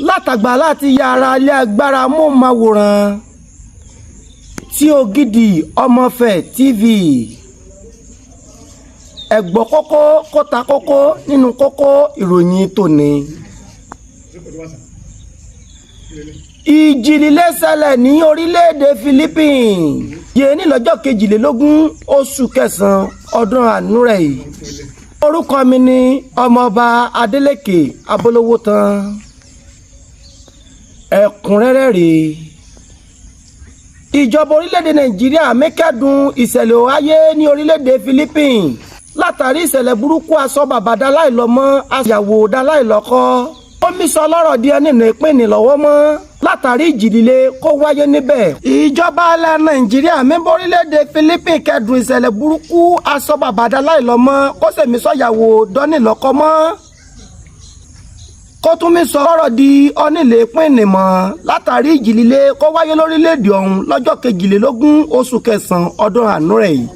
látàgbà láti yára ilé agbára móhùnmáwòrán tí Ògidì Ọmọfẹ̀ TV ẹ̀gbọ́ kókó kóta kókó nínú kókó ìròyìn tòní. Ìjì líle ṣẹlẹ̀ ní orílẹ̀-èdè Philippines yé ní lọ́jọ́ 22 oṣù kẹsàn-án ọdún àánú rẹ̀ yìí. Orúkọ mi ni Ọmọọba Adélékè Abolówótán. Ẹ̀kúnrẹ́rẹ́ rèé. Ìjọba orílẹ̀-èdè Nàìjíríà mẹ́kẹ́dùn ìṣẹ̀lẹ̀ wáyé ní orílẹ̀-èdè Philippines látàrí ìṣẹ̀lẹ̀ burúkú aṣọ bàbá dáláìlọ́mọ́ àyàwó dáláìlọ́kọ́. Omi sọ lọ́rọ̀ díẹ̀ nínú ìpínlẹ̀ lọ́wọ́ mọ́ látàrí ìjì líle kó wáyé níbẹ̀. Ìjọba ilẹ̀ Nàìjíríà mẹ́bọ̀ orílẹ̀-èdè Philippines kẹ́dùn ìṣẹ̀lẹ̀ burúkú aṣọ bàbá dáláìlọ́mọ́ kó sèmi sọ́yàwó dọ́nìlọ́kọ́ mọ́. Kó tún mi sọ lọ́rọ̀ di ọ́nìlẹ̀ ìpínlẹ̀ mọ́ látàrí ìjì líle kó wáyé lórílẹ̀-èdè ọ̀hún lọ́jọ́ 22 oṣù kẹsàn-án ọdún àánú rẹ̀ yìí.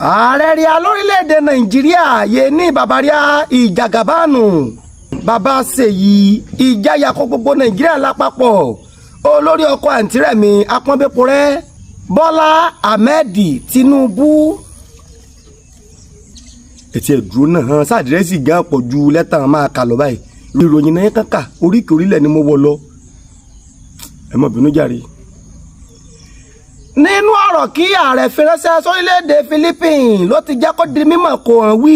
Ààrẹ ríà lórílẹ̀-èdè Nàìjíríà yé ní bàbáríà ìjàgàbánu bàbá Ṣèyí ìjáyà kó gbogbo Nàìjíríà lápapọ̀ olórí ọkọ̀ àǹtí Rẹ̀mí Apọ́nbẹ́pọrẹ́ Bọ́lá Ahmed Tinubu. Ètí ẹ̀dúró náà hàn sádírẹ́sì gan pọ̀ ju lẹ́tà máa kà lọ báyìí ìròyìn náà kàkà oríkì orílẹ̀ ni mo wọ lọ ẹ má bínú jàre. Nínú ọ̀rọ̀ kí ààrẹ fi ránṣẹ́ sórílẹ̀-èdè Philippines ló ti jẹ́ kó di mímọ̀ kó hàn wí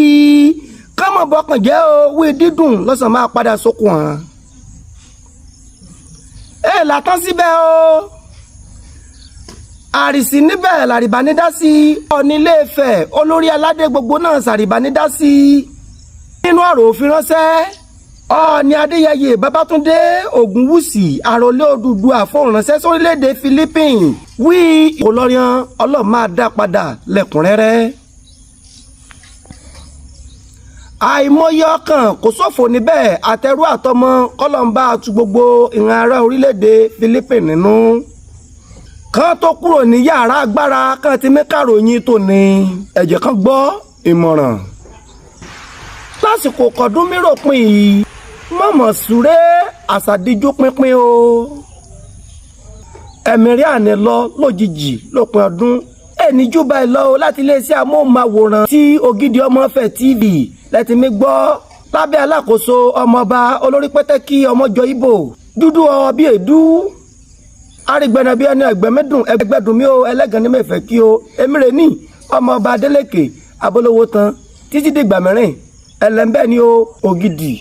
kámọ̀ bọ́kàn jẹ́ o wí dídùn lọ́sàn máa padà sókun hàn. Látàn síbẹ̀ o àrìsí níbẹ̀ làrìbánídá sí Ọọ̀ni Ilé Ifẹ̀ olórí aládé gbogbo náà sàrìbánídá sí. Nínú ọ̀rọ̀ òfin ránṣẹ́ Ọọ̀ni Adéyẹyè Babátúndé Ògúnwùsì àròlé Odùduwà fọ̀ránṣẹ́ sórílẹ̀-èdè Philippines wí ìkólọ́ríàn Ọlọ́run máa dá padà lẹ́kùnrẹ́rẹ́. Àìmọye ọkàn kò ṣòfò níbẹ̀ àtẹrú àtọmọ kọlọ́mbà tu gbogbo ìran ará orílẹ̀-èdè Philippines nínú. Kan tó kúrò ní yàrá agbára kan ti mẹ́ka ròyìn tòní ẹ̀jẹ̀ kan gbọ́ ìmọ̀ràn. Lásìkò kọ̀dún míròpin yìí mọ̀mọ̀ súré àṣàdíjú pínpín o. Ẹ̀mìrí àní lọ lójijì lópin ọdún ẹni júbà ìlọ o láti iléeṣẹ́ amóhùnmáwòrán tí Ògidì Ọmọfẹ̀ TV lẹ́tí mi gbọ́ lábẹ́ alákòóso ọmọọba olórí pẹ́tẹ́kì ọmọjọ Ìbò dúdú ọ bí èdú arígbẹ́nà bí ẹni ẹgbẹ́mẹ́dùn ẹgbẹ́dùn mi o ẹlẹ́gàn ní mẹ́fẹ́ kí o Èmírè ní Ọmọọba Adélékè Abolówótán títí dìgbà mẹ́rin ẹlẹ́mbẹ́ ni o Ògidì.